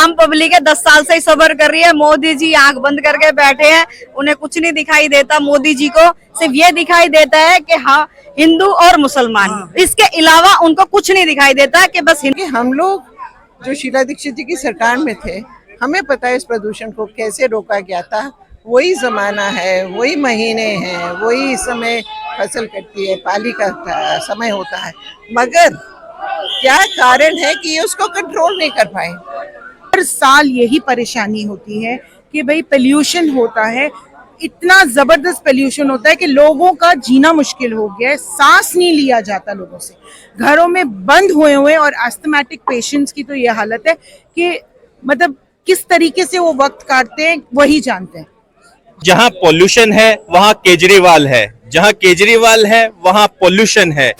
आम पब्लिक है 10 साल से ही सब्र कर रही है। मोदी जी आंख बंद करके बैठे हैं, उन्हें कुछ नहीं दिखाई देता। मोदी जी को सिर्फ ये दिखाई देता है कि हाँ हिंदू और मुसलमान, इसके अलावा उनको कुछ नहीं दिखाई देता कि बस हम लोग जो शीला दीक्षित जी की सरकार में थे, हमें पता है इस प्रदूषण को कैसे रोका गया था। वही जमाना है, वही महीने हैं, वही समय फसल कटती है, पाली का समय होता है, मगर क्या कारण है कि ये उसको कंट्रोल नहीं कर पाए। हर साल यही परेशानी होती है कि भाई पोल्यूशन होता है, इतना जबरदस्त पोल्यूशन होता है कि लोगों का जीना मुश्किल हो गया है। सांस नहीं लिया जाता लोगों से, घरों में बंद हुए हुए। और एस्थमेटिक पेशेंट्स की तो ये हालत है कि मतलब किस तरीके से वो वक्त काटते हैं वही जानते हैं। जहां पॉल्यूशन है वहां केजरीवाल है, जहां केजरीवाल है वहां पॉल्यूशन है।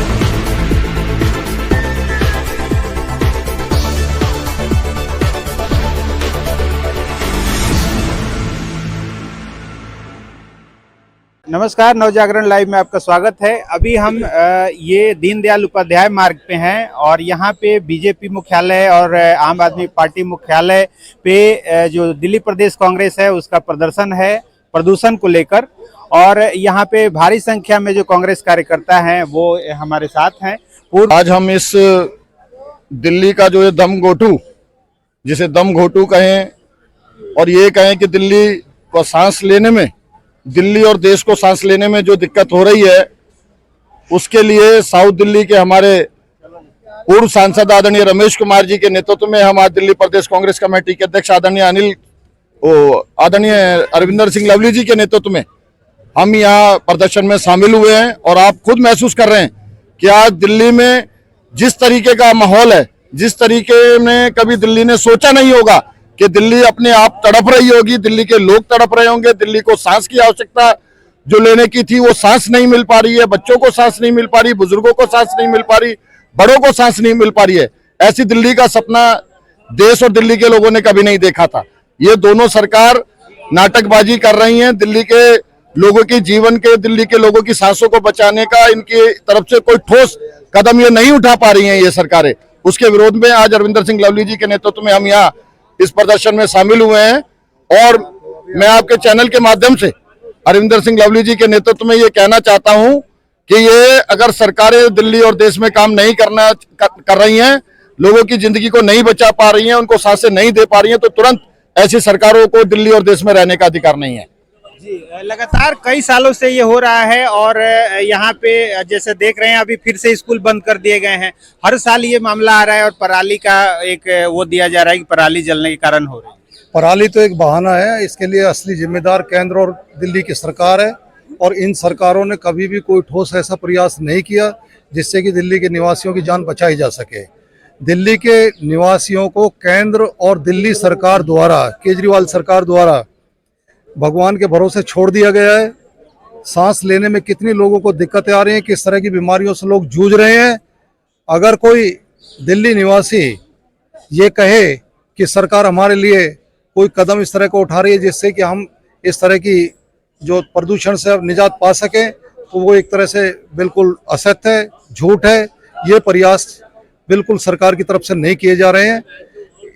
नमस्कार, नवजागरण लाइव में आपका स्वागत है। अभी हम ये दीनदयाल उपाध्याय मार्ग पे हैं और यहाँ पे बीजेपी मुख्यालय और आम आदमी पार्टी मुख्यालय पे जो दिल्ली प्रदेश कांग्रेस है उसका प्रदर्शन है प्रदूषण को लेकर। और यहाँ पे भारी संख्या में जो कांग्रेस कार्यकर्ता हैं वो हमारे साथ हैं। आज हम इस दिल्ली का जो दम घोटू, जिसे दम घोटू कहें और ये कहें कि दिल्ली को सांस लेने में, दिल्ली और देश को सांस लेने में जो दिक्कत हो रही है, उसके लिए साउथ दिल्ली के हमारे पूर्व सांसद आदरणीय रमेश कुमार जी के नेतृत्व में हम आज दिल्ली प्रदेश कांग्रेस कमेटी के अध्यक्ष आदरणीय अरविंदर सिंह लवली जी के नेतृत्व में हम यहाँ प्रदर्शन में शामिल हुए हैं। और आप खुद महसूस कर रहे हैं कि आज दिल्ली में जिस तरीके का माहौल है, जिस तरीके में कभी दिल्ली ने सोचा नहीं होगा कि दिल्ली अपने आप तड़प रही होगी, दिल्ली के लोग तड़प रहे होंगे। दिल्ली को सांस की आवश्यकता जो लेने की थी वो सांस नहीं मिल पा रही है, बच्चों को सांस नहीं मिल पा रही, बुजुर्गों को सांस नहीं मिल पा रही, बड़ों को सांस नहीं मिल पा रही है। ऐसी दिल्ली का सपना देश और दिल्ली के लोगों ने कभी नहीं देखा था। ये दोनों सरकार नाटकबाजी कर रही है। दिल्ली के लोगों की जीवन के, दिल्ली के लोगों की सांसों को बचाने का इनकी तरफ से कोई ठोस कदम ये नहीं उठा पा रही है ये सरकारें। उसके विरोध में आज अरविंदर सिंह लवली जी के नेतृत्व में हम यहाँ इस प्रदर्शन में शामिल हुए हैं। और मैं आपके चैनल के माध्यम से अरविंदर सिंह लवली जी के नेतृत्व में ये कहना चाहता हूं कि ये अगर सरकारें दिल्ली और देश में काम नहीं कर रही हैं, लोगों की जिंदगी को नहीं बचा पा रही हैं, उनको सांसें नहीं दे पा रही हैं, तो तुरंत ऐसी सरकारों को दिल्ली और देश में रहने का अधिकार नहीं है। जी, लगातार कई सालों से ये हो रहा है और यहाँ पे जैसे देख रहे हैं अभी फिर से स्कूल बंद कर दिए गए हैं। हर साल ये मामला आ रहा है और पराली का एक वो दिया जा रहा है कि पराली जलने के कारण हो रही है। पराली तो एक बहाना है, इसके लिए असली जिम्मेदार केंद्र और दिल्ली की सरकार है। और इन सरकारों ने कभी भी कोई ठोस ऐसा प्रयास नहीं किया जिससे कि दिल्ली के निवासियों की जान बचाई जा सके। दिल्ली के निवासियों को केंद्र और दिल्ली सरकार द्वारा, केजरीवाल सरकार द्वारा भगवान के भरोसे छोड़ दिया गया है। सांस लेने में कितनी लोगों को दिक्कतें आ रही हैं, किस तरह की बीमारियों से लोग जूझ रहे हैं। अगर कोई दिल्ली निवासी ये कहे कि सरकार हमारे लिए कोई कदम इस तरह का उठा रही है जिससे कि हम इस तरह की जो प्रदूषण से अब निजात पा सकें, तो वो एक तरह से बिल्कुल असत्य है, झूठ है। ये प्रयास बिल्कुल सरकार की तरफ से नहीं किए जा रहे हैं।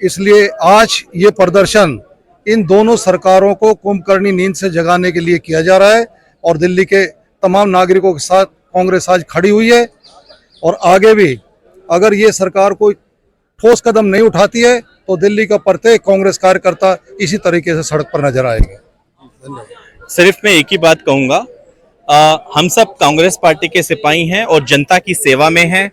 इसलिए आज ये प्रदर्शन इन दोनों सरकारों को कुंभकर्णी नींद से जगाने के लिए किया जा रहा है। और दिल्ली के तमाम नागरिकों के साथ कांग्रेस आज खड़ी हुई है। और आगे भी अगर ये सरकार कोई ठोस कदम नहीं उठाती है तो दिल्ली का प्रत्येक कांग्रेस कार्यकर्ता इसी तरीके से सड़क पर नजर आएगा। सिर्फ मैं एक ही बात कहूंगा, हम सब कांग्रेस पार्टी के सिपाही हैं और जनता की सेवा में हैं।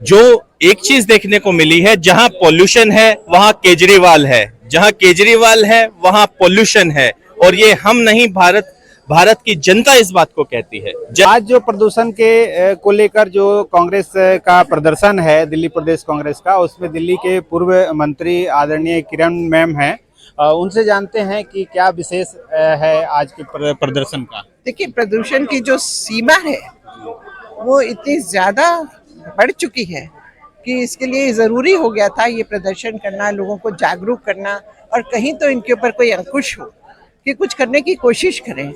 जो एक चीज देखने को मिली है, जहां पॉल्यूशन है वहां केजरीवाल है, जहां केजरीवाल है वहां पॉल्यूशन है। और ये हम नहीं, भारत की जनता इस बात को कहती है। आज जो प्रदूषण के को लेकर जो कांग्रेस का प्रदर्शन है दिल्ली प्रदेश कांग्रेस का, उसमें दिल्ली के पूर्व मंत्री आदरणीय किरण मैम हैं। उनसे जानते हैं कि क्या विशेष है आज के प्रदर्शन का। देखिए, प्रदूषण की जो सीमा है वो इतनी ज्यादा बढ़ चुकी है कि इसके लिए ज़रूरी हो गया था ये प्रदर्शन करना, लोगों को जागरूक करना। और कहीं तो इनके ऊपर कोई अंकुश हो कि कुछ करने की कोशिश करें,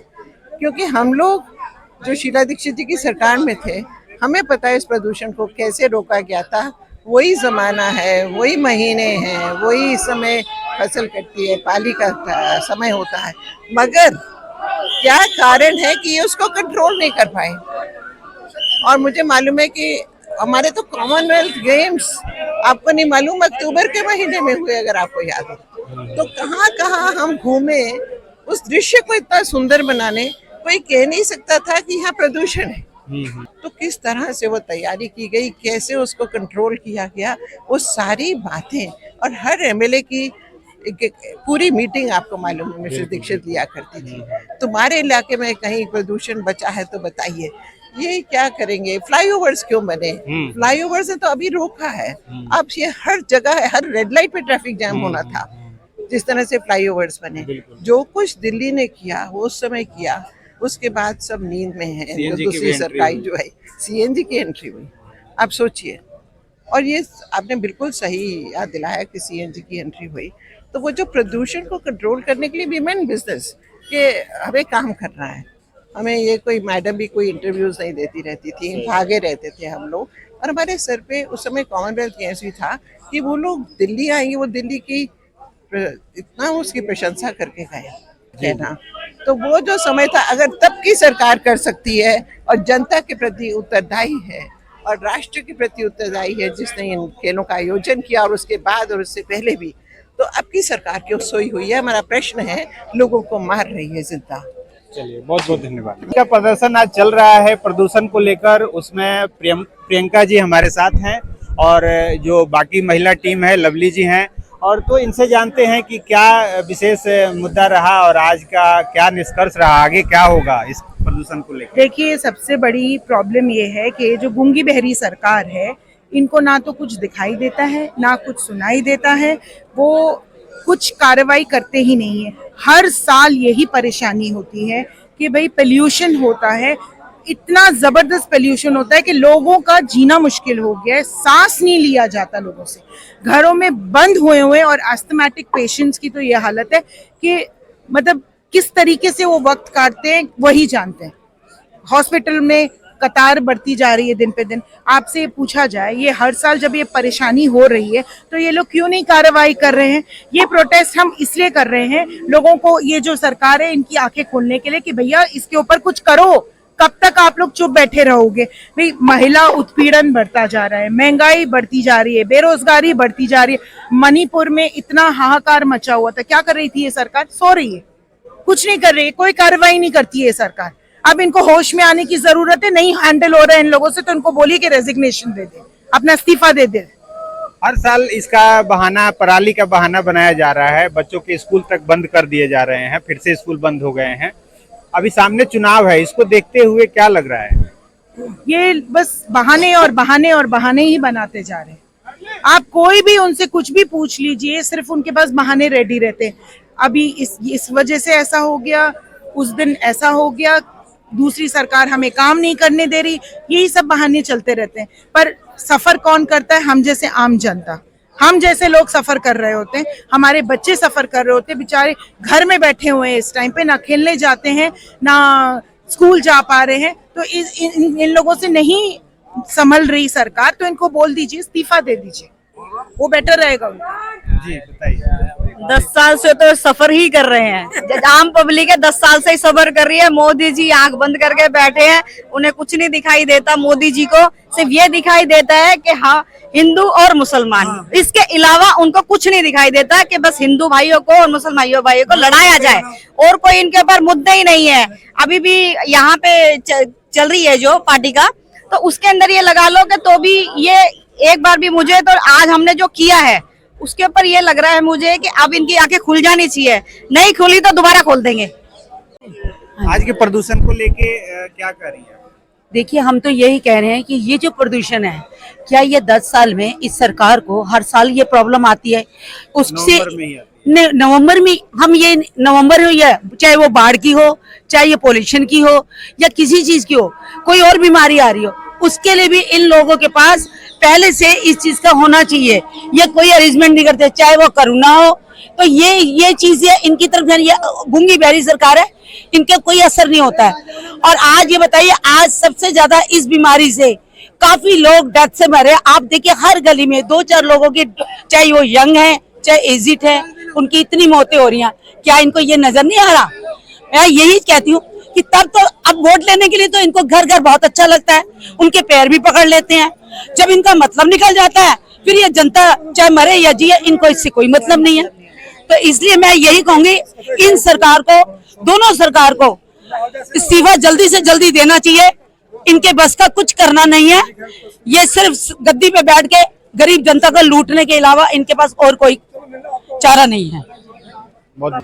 क्योंकि हम लोग जो शीला दीक्षित जी की सरकार में थे, हमें पता है इस प्रदूषण को कैसे रोका गया था। वही जमाना है, वही महीने हैं, वही समय फसल कटती है, पाली का समय होता है, मगर क्या कारण है कि ये उसको कंट्रोल नहीं कर पाए। और मुझे मालूम है कि हमारे तो कॉमनवेल्थ गेम्स आपको नहीं मालूम अक्टूबर के महीने में हुए, अगर आपको याद हो तो कहाँ कहाँ हम घूमे, उस दृश्य को इतना सुंदर बनाने कोई कह नहीं सकता था कि यहाँ प्रदूषण है। तो किस तरह से वो तैयारी की गई, कैसे उसको कंट्रोल किया गया, वो सारी बातें, और हर एमएलए की एक पूरी मीटिंग आपको मालूम है मिस्टर दीक्षित लिया करती थी। तुम्हारे इलाके में कहीं प्रदूषण बचा है तो बताइए, ये क्या करेंगे, फ्लाईओवर्स क्यों बने, फ्लाईओवर्स ने तो अभी रोका है, अब ये हर जगह है, हर रेड लाइट पे ट्रैफिक जाम होना था, जिस तरह से फ्लाईओवर्स बने। जो कुछ दिल्ली ने किया वो उस समय किया, उसके बाद सब नींद में है। तो दूसरी सरकार जो है सीएनजी की एंट्री हुई, आप सोचिए। और ये आपने बिल्कुल सही याद दिलाया कि सीएनजी की एंट्री हुई, तो वो जो प्रदूषण को कंट्रोल करने के लिए वीमेन बिजनेस के हमें काम करना है। हमें ये कोई मैडम भी कोई इंटरव्यूज नहीं देती रहती थी, भागे रहते थे हम लोग। और हमारे सर पे उस समय कॉमनवेल्थ गेम्स भी था कि वो लोग दिल्ली आएंगे, वो दिल्ली की इतना उसकी प्रशंसा करके गए कहना। तो वो जो समय था, अगर तब की सरकार कर सकती है और जनता के प्रति उत्तरदायी है और राष्ट्र के प्रति उत्तरदायी है, जिसने इन खेलों का आयोजन किया और उसके बाद और उससे पहले भी, तो अब की सरकार क्यों सोई हुई है। हमारा प्रश्न है, लोगों को मार रही है जिंदा। चलिए, बहुत बहुत धन्यवाद। क्या प्रदर्शन आज चल रहा है प्रदूषण को लेकर, उसमें प्रियंका जी हमारे साथ हैं और जो बाकी महिला टीम है लवली जी हैं, और तो इनसे जानते हैं कि क्या विशेष मुद्दा रहा और आज का क्या निष्कर्ष रहा, आगे क्या होगा इस प्रदूषण को लेकर। देखिए, सबसे बड़ी प्रॉब्लम ये है कि जो गूंगी बहरी सरकार है, इनको ना तो कुछ दिखाई देता है ना कुछ सुनाई देता है, वो कुछ कार्रवाई करते ही नहीं है। हर साल यही परेशानी होती है कि भाई पोल्यूशन होता है, इतना जबरदस्त पोल्यूशन होता है कि लोगों का जीना मुश्किल हो गया है, सांस नहीं लिया जाता लोगों से, घरों में बंद हुए हुए। और एस्थमेटिक पेशेंट्स की तो ये हालत है कि मतलब किस तरीके से वो वक्त काटते हैं वही जानते हैं। हॉस्पिटल में कतार बढ़ती जा रही है दिन पे दिन। आपसे पूछा जाए, ये हर साल जब ये परेशानी हो रही है तो ये लोग क्यों नहीं कार्रवाई कर रहे हैं? ये प्रोटेस्ट हम इसलिए कर रहे हैं, लोगों को, ये जो सरकार है इनकी आंखें खोलने के लिए कि भैया इसके ऊपर कुछ करो। कब तक आप लोग चुप बैठे रहोगे? भाई, महिला उत्पीड़न बढ़ता जा रहा है, महंगाई बढ़ती जा रही है, बेरोजगारी बढ़ती जा रही है। मणिपुर में इतना हाहाकार मचा हुआ था, क्या कर रही थी ये सरकार? सो रही है, कुछ नहीं कर रही है, कोई कार्रवाई नहीं करती है सरकार। अब इनको होश में आने की जरूरत है, नहीं हैंडल हो रहा है इन लोगों से तो इनको बोलिए कि रेजिग्नेशन दे दे, अपना इस्तीफा दे दे। हर साल इसका बहाना, पराली का बहाना बनाया जा रहा है, बच्चों के स्कूल तक बंद कर दिए जा रहे हैं, फिर से स्कूल बंद हो गए हैं। अभी सामने चुनाव है, इसको देखते हुए क्या लग रहा है? ये बस बहाने और बहाने और बहाने ही बनाते जा रहे हैं। आप कोई भी उनसे कुछ भी पूछ लीजिए, सिर्फ उनके पास बहाने रेडी रहते हैं। अभी इस वजह से ऐसा हो गया, उस दिन ऐसा हो गया, दूसरी सरकार हमें काम नहीं करने दे रही, यही सब बहाने चलते रहते हैं। पर सफर कौन करता है? हम जैसे आम जनता, हम जैसे लोग सफर कर रहे होते हैं, हमारे बच्चे सफर कर रहे होते हैं, बेचारे घर में बैठे हुए हैं इस टाइम पे, ना खेलने जाते हैं ना स्कूल जा पा रहे हैं। तो इन लोगों से नहीं संभल रही सरकार, तो इनको बोल दीजिए, इस्तीफा दे दीजिए, वो बेटर रहेगा उनका। जी बताइए। 10 साल से तो सफर ही कर रहे हैं, आम पब्लिक है 10 साल से ही सफर कर रही है। मोदी जी आंख बंद करके बैठे हैं, उन्हें कुछ नहीं दिखाई देता। मोदी जी को सिर्फ ये दिखाई देता है कि हाँ, हिंदू और मुसलमान, इसके अलावा उनको कुछ नहीं दिखाई देता कि बस हिंदू भाइयों को और मुसलमान भाइयों को लड़ाया जाए, और कोई इनके ऊपर मुद्दे ही नहीं है। अभी भी यहाँ पे चल रही है जो पार्टी का, तो उसके अंदर ये लगा लो कि तो भी ये एक बार भी, मुझे तो आज हमने जो किया है उसके ऊपर ये लग रहा है मुझे कि अब इनकी आंखें खुल जानी चाहिए, नहीं खुली तो दोबारा खोल देंगे। आज के प्रदूषण को लेके क्या कर रही है? देखिए, हम तो यही कह रहे हैं कि ये जो प्रदूषण है, क्या ये 10 साल में इस सरकार को हर साल ये प्रॉब्लम आती है? उससे नवंबर में हम ये नवंबर हो, या चाहे वो बाढ़ की हो, चाहे ये पोल्यूशन की हो, या किसी चीज की हो, कोई और बीमारी आ रही हो, उसके लिए भी इन लोगों के पास पहले से इस चीज का होना चाहिए। ये कोई अरेंजमेंट नहीं करते, चाहे वो करुणा हो, तो ये चीजें इनकी तरफ, ये गूंगी बहरी सरकार है, इनके कोई असर नहीं होता है। और आज ये बताइए, आज सबसे ज्यादा इस बीमारी से काफी लोग डेथ से मरे। आप देखिए हर गली में 2-4 लोगों की, चाहे वो यंग है चाहे एजिड है, उनकी इतनी मौतें हो रही हैं। क्या इनको ये नजर नहीं आ रहा? मैं यही कहती हूँ कि तब तो अब वोट लेने के लिए तो इनको घर घर बहुत अच्छा लगता है, उनके पैर भी पकड़ लेते हैं। जब इनका मतलब निकल जाता है फिर ये जनता चाहे मरे या जिए, इनको इससे कोई मतलब नहीं है। तो इसलिए मैं यही कहूंगी इन सरकार को, दोनों सरकार को इस्तीफा जल्दी से जल्दी देना चाहिए। इनके बस का कुछ करना नहीं है। ये सिर्फ गद्दी पे बैठ के गरीब जनता को लूटने के अलावा इनके पास और कोई चारा नहीं है। बहुत